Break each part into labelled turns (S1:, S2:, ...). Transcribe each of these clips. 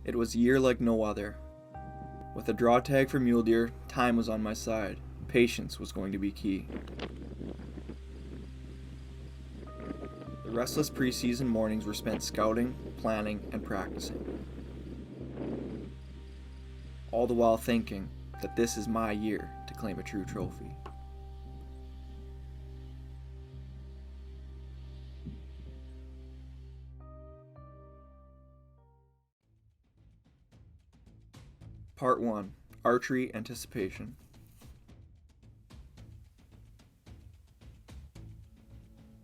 S1: It was a year like no other. With a draw tag for mule deer, time was on my side. Patience was going to be key. The restless preseason mornings were spent scouting, planning, and practicing. All the while thinking that this is my year to claim a true trophy. Part 1. Archery Anticipation.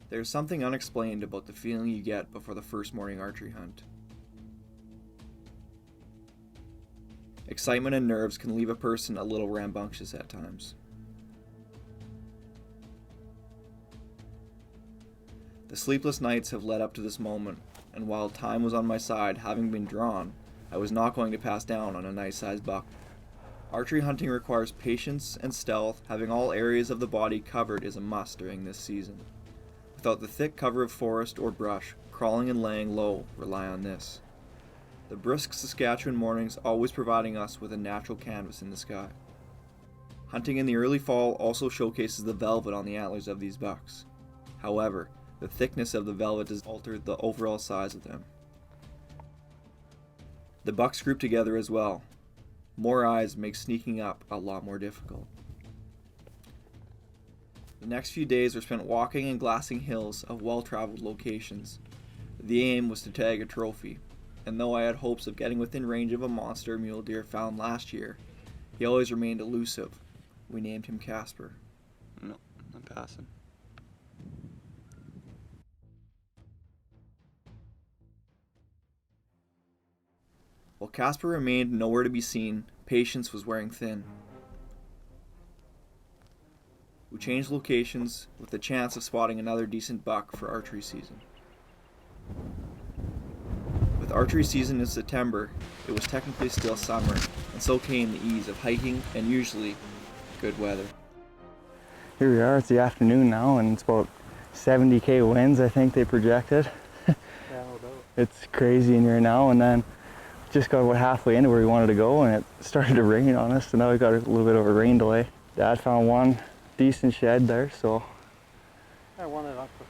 S1: There's something unexplained about the feeling you get before the first morning archery hunt. Excitement and nerves can leave a person a little rambunctious at times. The sleepless nights have led up to this moment, and while time was on my side, having been drawn, I was not going to pass down on a nice-sized buck. Archery hunting requires patience and stealth. Having all areas of the body covered is a must during this season. Without the thick cover of forest or brush, crawling and laying low rely on this. The brisk Saskatchewan mornings always providing us with a natural canvas in the sky. Hunting in the early fall also showcases the velvet on the antlers of these bucks. However, the thickness of the velvet does alter the overall size of them. The bucks group together as well. More eyes make sneaking up a lot more difficult. The next few days were spent walking and glassing hills of well-traveled locations. The aim was to tag a trophy, and though I had hopes of getting within range of a monster mule deer found last year, he always remained elusive. We named him Casper.
S2: No, I'm passing.
S1: While Casper remained nowhere to be seen, patience was wearing thin. We changed locations with the chance of spotting another decent buck for archery season. With archery season in September, it was technically still summer, and so came the ease of hiking and usually good weather.
S3: Here we are, it's the afternoon now, and it's about 70k winds, I think they projected.
S4: Yeah, no doubt.
S3: It's crazy in here now, and then just got about halfway into where we wanted to go, and it started to rain on us, so now we got a little bit of a rain delay. Dad found one decent shed there, so.
S4: I wanted up to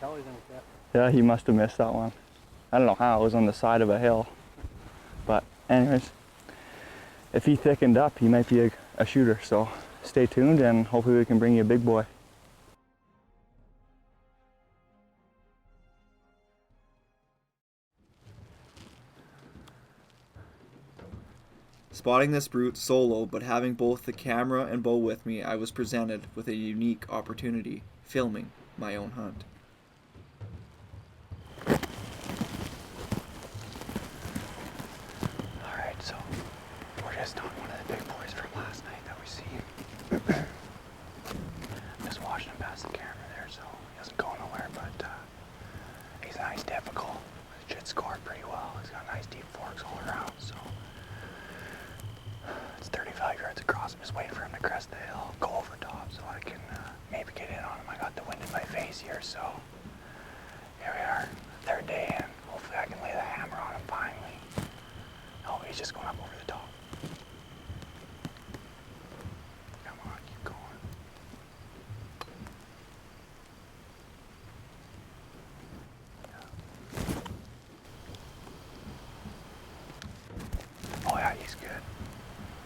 S4: Kelly's in it.
S3: Yeah, he must have missed that one. I don't know how, it was on the side of a hill. But anyways, if he thickened up, he might be a shooter, so stay tuned and hopefully we can bring you a big boy.
S1: Spotting this brute solo, but having both the camera and bow with me, I was presented with a unique opportunity, filming my own hunt.
S3: Alright, so we're just on one of the big boys from last night that we seen. Just watching him pass the camera there, so he doesn't go nowhere, but he's nice, difficult. His jit scored pretty well. He's got nice deep forks all around, so it's 35 yards across. I'm just waiting for him to crest the hill, go over top so I can maybe get in on him. I got the wind in my face here, so here we are, third day, and hopefully I can lay the hammer on him finally. Oh, he's just going up over the top. Come on, keep going. Oh yeah, he's good.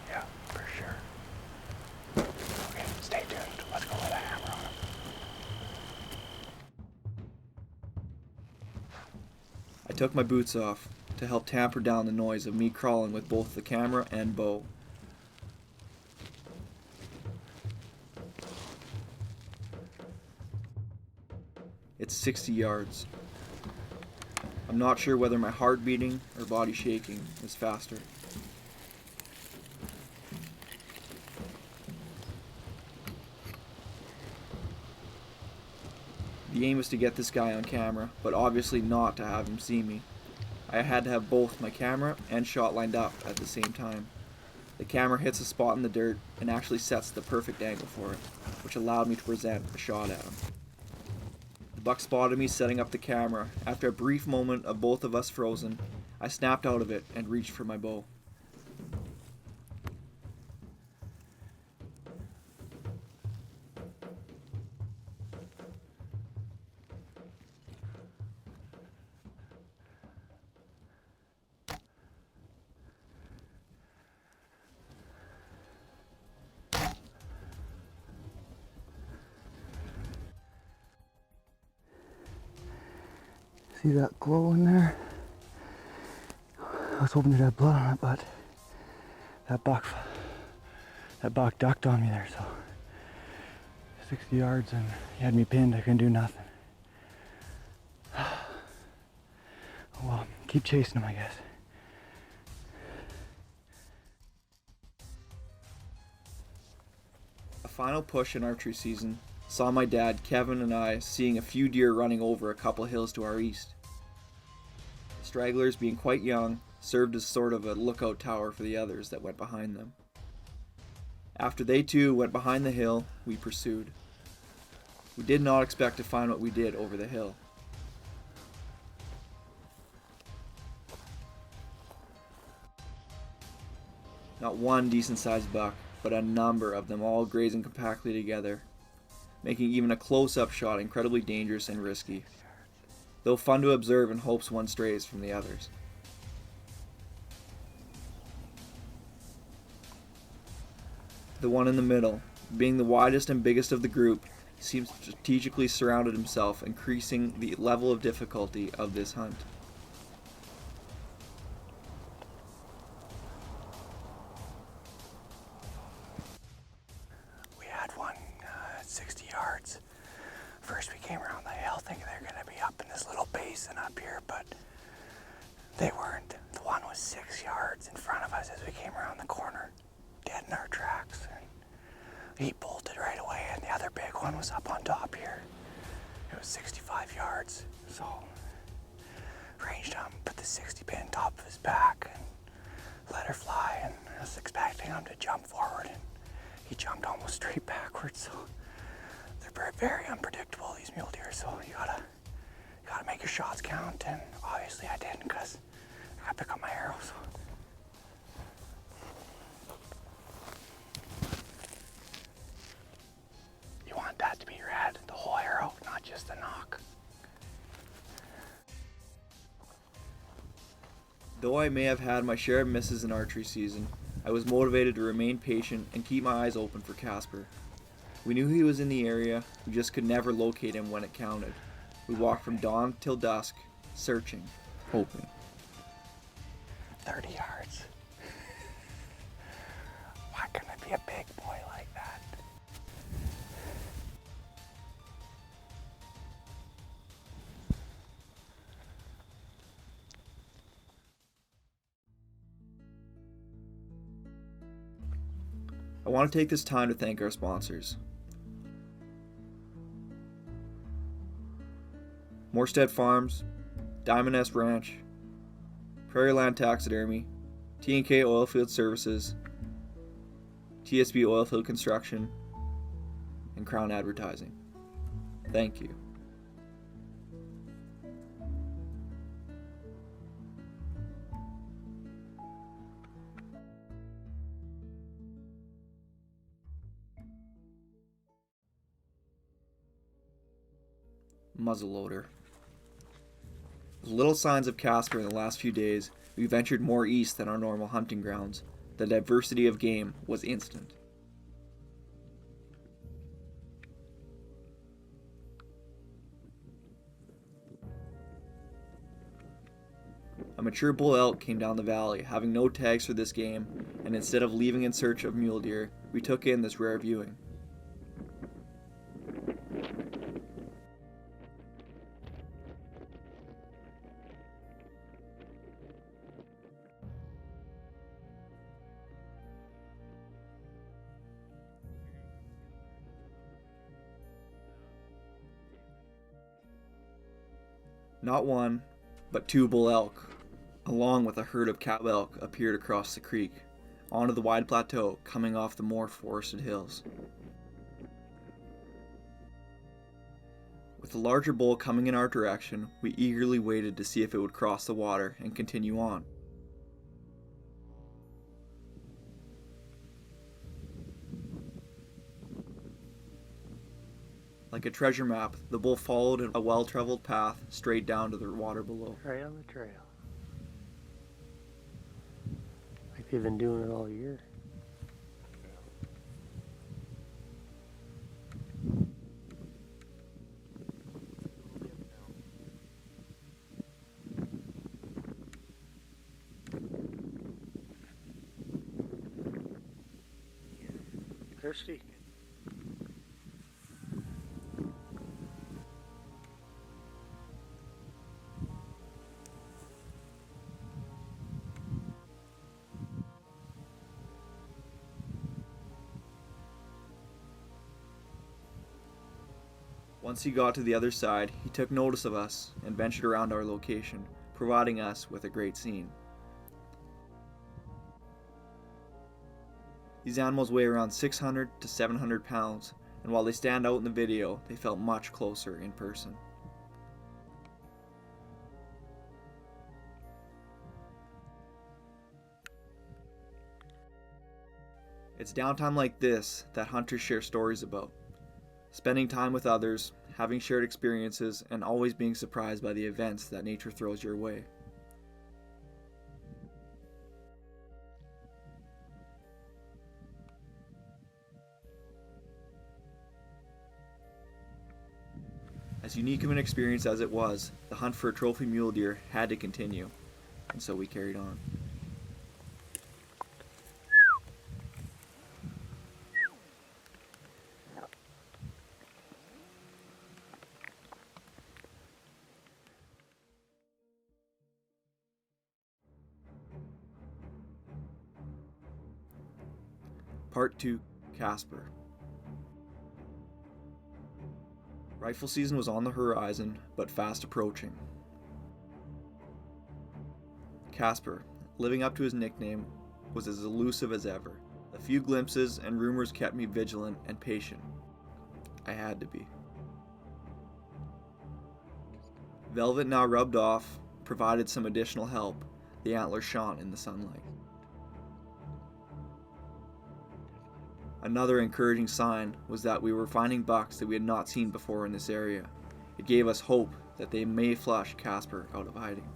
S3: Yeah, for sure. Okay, stay tuned. Let's go lay the hammer on him.
S1: I took my boots off to help tamper down the noise of me crawling with both the camera and bow. It's 60 yards. I'm not sure whether my heart beating or body shaking is faster. The aim was to get this guy on camera, but obviously not to have him see me. I had to have both my camera and shot lined up at the same time. The camera hits a spot in the dirt and actually sets the perfect angle for it, which allowed me to present a shot at him. The buck spotted me setting up the camera. After a brief moment of both of us frozen, I snapped out of it and reached for my bow.
S3: See that glow in there? I was hoping it had blood on it, but that buck ducked on me there, so 60 yards and he had me pinned. I couldn't do nothing. Well, keep chasing him, I guess.
S1: A final push in archery season saw my dad, Kevin, and I seeing a few deer running over a couple hills to our east. Stragglers, being quite young, served as sort of a lookout tower for the others that went behind them. After they too went behind the hill, we pursued. We did not expect to find what we did over the hill. Not one decent-sized buck, but a number of them all grazing compactly together, making even a close-up shot incredibly dangerous and risky, though fun to observe in hopes one strays from the others. The one in the middle, being the widest and biggest of the group, seems strategically surrounded himself, increasing the level of difficulty of this hunt.
S3: We had one 60 yards. First we came around the hill thinking they're going to be up in this little basin up here, but they weren't. The one was 6 yards in front of us as we came around the corner, dead in our tracks. And he bolted right away, and the other big one was up on top here. It was 65 yards, so ranged him, put the 60 pin top of his back, and let her fly, and I was expecting him to jump forward, and he jumped almost straight backwards, so they're very, very unpredictable, these mule deer, so you gotta make your shots count, and obviously I didn't, because I gotta pick up my arrows. You want that to be your head, the whole arrow, not just the knock.
S1: Though I may have had my share of misses in archery season, I was motivated to remain patient and keep my eyes open for Casper. We knew he was in the area, we just could never locate him when it counted. We walked from dawn till dusk, searching, hoping.
S3: 30 yards. Why couldn't it be a big boy like that?
S1: I want to take this time to thank our sponsors. Morstead Farms, Diamond S Ranch, Prairieland Taxidermy, T&K Oilfield Services, TSB Oilfield Construction, and Crown Advertising. Thank you. Muzzleloader. With little signs of Casper in the last few days, we ventured more east than our normal hunting grounds. The diversity of game was instant. A mature bull elk came down the valley, having no tags for this game, and instead of leaving in search of mule deer, we took in this rare viewing. Not one, but two bull elk, along with a herd of cow elk, appeared across the creek, onto the wide plateau coming off the more forested hills. With With a larger bull coming in our direction, we eagerly waited to see if it would cross the water and continue on. Like a treasure map, the bull followed a well-traveled path straight down to the water below.
S4: Right on the trail. Like they've been doing it all year. Thirsty.
S1: Once he got to the other side, he took notice of us and ventured around our location, providing us with a great scene. These animals weigh around 600 to 700 pounds, and while they stand out in the video, they felt much closer in person. It's downtime like this that hunters share stories about. Spending time with others, having shared experiences, and always being surprised by the events that nature throws your way. As unique of an experience as it was, the hunt for a trophy mule deer had to continue, and so we carried on. Part 2, Casper. Rifle season was on the horizon, but fast approaching. Casper, living up to his nickname, was as elusive as ever. A few glimpses and rumors kept me vigilant and patient. I had to be. Velvet now rubbed off, provided some additional help. The antlers shone in the sunlight. Another encouraging sign was that we were finding bucks that we had not seen before in this area. It gave us hope that they may flush Casper out of hiding.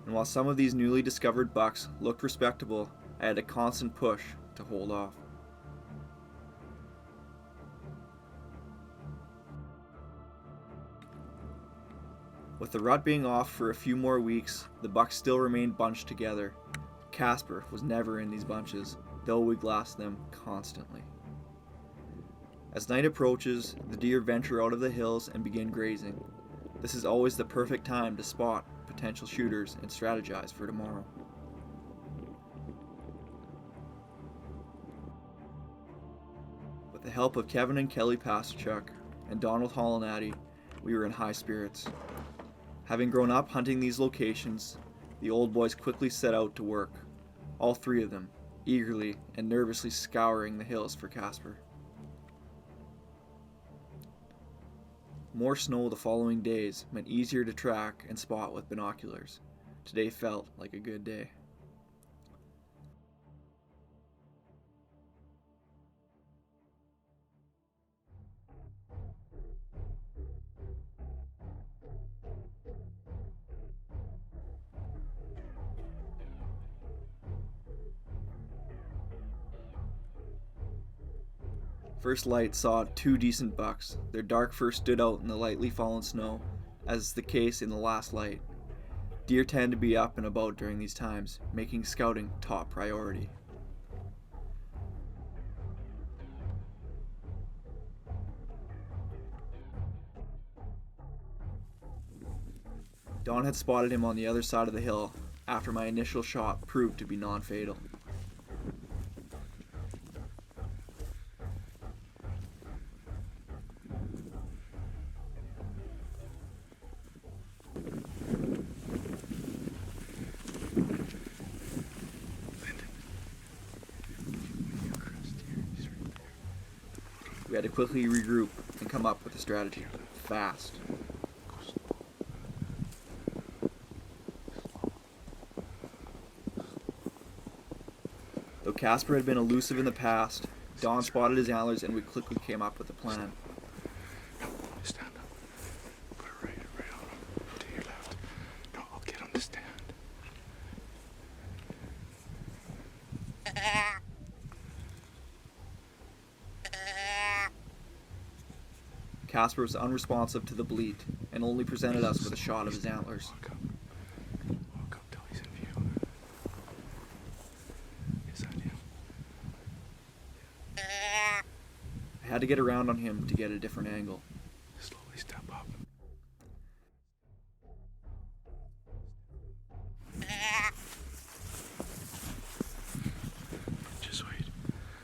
S1: And while some of these newly discovered bucks looked respectable, I had a constant push to hold off. With the rut being off for a few more weeks, the bucks still remained bunched together. Casper was never in these bunches, though we glassed them constantly. As night approaches, the deer venture out of the hills and begin grazing. This is always the perfect time to spot potential shooters and strategize for tomorrow. With the help of Kevin and Kelly Pastuchuk and Donald Hollanati, we were in high spirits. Having grown up hunting these locations, the old boys quickly set out to work, all three of them, eagerly and nervously scouring the hills for Casper. More snow the following days meant easier to track and spot with binoculars. Today felt like a good day. First light saw two decent bucks. Their dark fur stood out in the lightly fallen snow, as is the case in the last light. Deer tend to be up and about during these times, making scouting top priority. Don had spotted him on the other side of the hill after my initial shot proved to be non-fatal. We had to quickly regroup and come up with a strategy. Fast. Though Casper had been elusive in the past, Don spotted his antlers and we quickly came up with a plan.
S3: Stand up. Put it right on him. To your left. No, I'll get him to stand.
S1: Casper was unresponsive to the bleat and only presented us with a shot of his antlers.
S3: Walk up till he's in view. Is that him?
S1: I had to get around on him to get a different angle.
S3: Slowly step up. Just wait.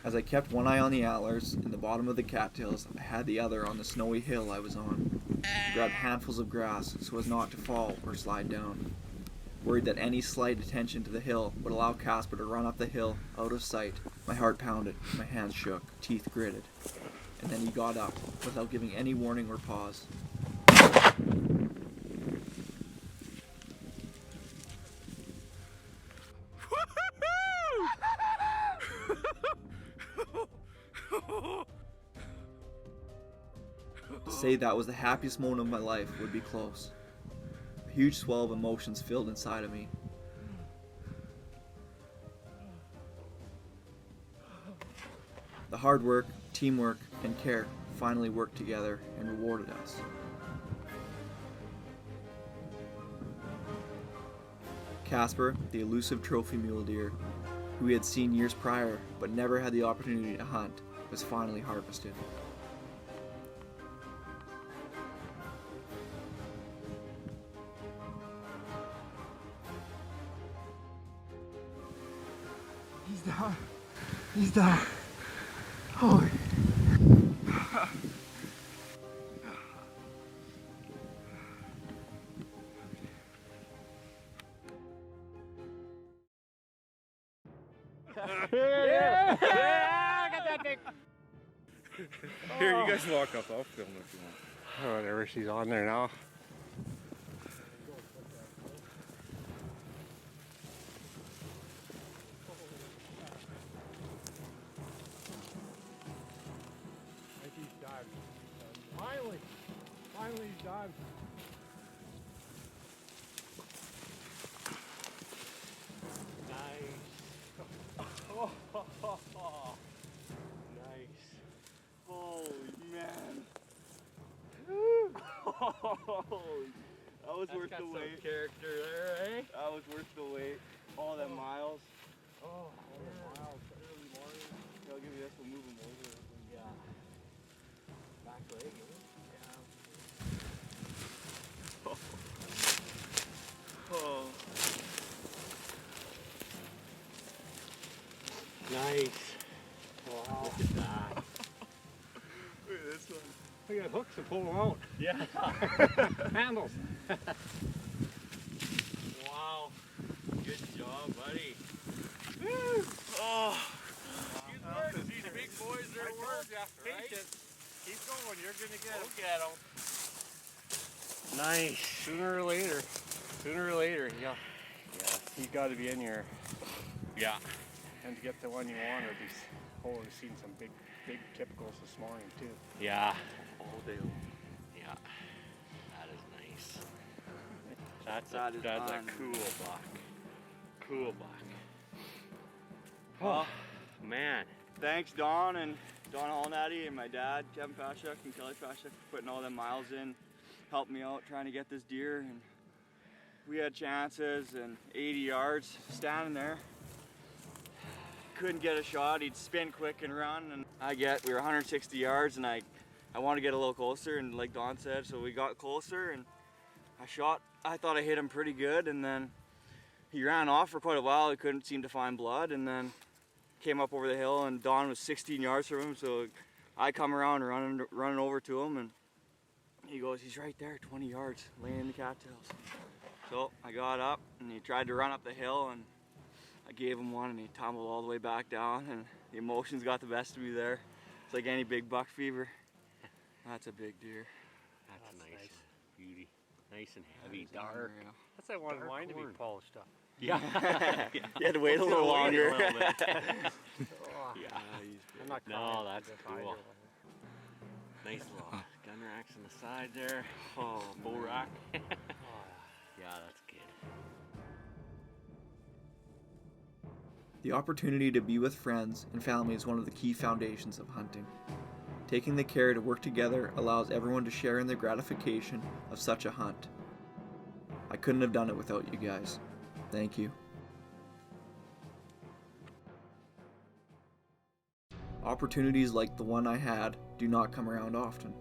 S1: As I kept one eye on the antlers in the bottom of the cattails, I had the other on the snowy hill I was on. I grabbed handfuls of grass so as not to fall or slide down. Worried that any slight attention to the hill would allow Casper to run up the hill out of sight, my heart pounded, my hands shook, teeth gritted. And then he got up, without giving any warning or pause. To say that was the happiest moment of my life would be close. A huge swell of emotions filled inside of me. The hard work, teamwork, and care finally worked together and rewarded us. Casper, the elusive trophy mule deer, who we had seen years prior but never had the opportunity to hunt, was finally harvested.
S3: He's down. He's down. Holy.
S4: Yeah! I got that thing!
S5: Here, you guys walk up. I'll film if you want.
S4: Oh, whatever, she's on there now. Finally he's done. Nice. Nice.
S2: Holy man. That was worth the wait.
S4: Character there, eh?
S2: That was worth the wait. All them miles.
S4: Oh, all the miles, early morning.
S2: I'll give you this, we'll move them over.
S4: Yeah. Back leg, eh?
S2: Oh.
S4: Nice. Wow. Look at that.
S2: Look at this one.
S4: We got hooks to pull them out. Yeah. Handles. Wow. Good job, buddy.
S2: Woo. Oh.
S4: These big boys are work. Patience. Keep going. You're going to get them. Get them. Nice. Sooner or later. Yeah, he's got to be in here. Yeah. And to get the one you want, or these. Oh, we've seen some big typicals this morning too. Yeah. All day long. Yeah. That is nice. That's a cool buck. Cool buck. Oh, man.
S2: Thanks, Don and Don Hallnatty and my dad, Kevin Pashuk and Kelly Pashuk, for putting all them miles in, helped me out trying to get this deer. And we had chances and 80 yards standing there. Couldn't get a shot. He'd spin quick and run, and we were 160 yards, and I wanted to get a little closer, and like Don said, so we got closer, and I shot. I thought I hit him pretty good, and then he ran off for quite a while. He couldn't seem to find blood, and then came up over the hill, and Don was 16 yards from him, so I come around running over to him, and he goes, he's right there, 20 yards, laying in the cattails. So I got up, and he tried to run up the hill, and I gave him one, and he tumbled all the way back down, and the emotions got the best of me there. It's like any big buck fever. That's a big deer.
S4: That's nice. Beauty. Nice and heavy, dark.
S6: That's I wanted
S4: Dark
S6: mine to be
S4: corn.
S6: polished up.
S4: Yeah.
S2: You had to wait a little longer.
S6: Oh,
S4: Yeah.
S6: I'm not
S4: No,
S6: crying
S4: that's
S6: if
S4: cool.
S6: either one.
S4: Nice little gun racks on the side there. Oh, bow rack.
S6: Oh,
S4: Yeah, that's good.
S1: The opportunity to be with friends and family is one of the key foundations of hunting. Taking the care to work together allows everyone to share in the gratification of such a hunt. I couldn't have done it without you guys. Thank you. Opportunities like the one I had do not come around often.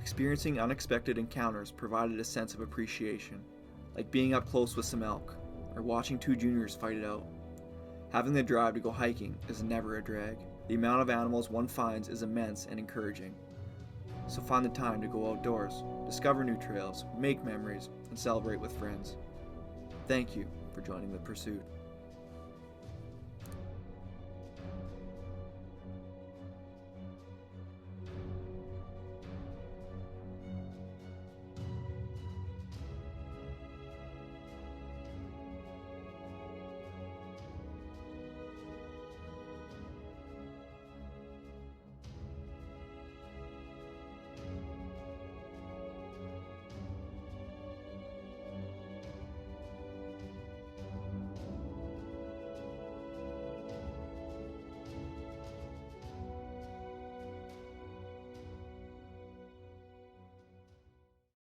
S1: Experiencing unexpected encounters provided a sense of appreciation, like being up close with some elk, or watching two juniors fight it out. Having the drive to go hiking is never a drag. The amount of animals one finds is immense and encouraging. So find the time to go outdoors, discover new trails, make memories, and celebrate with friends. Thank you for joining the pursuit.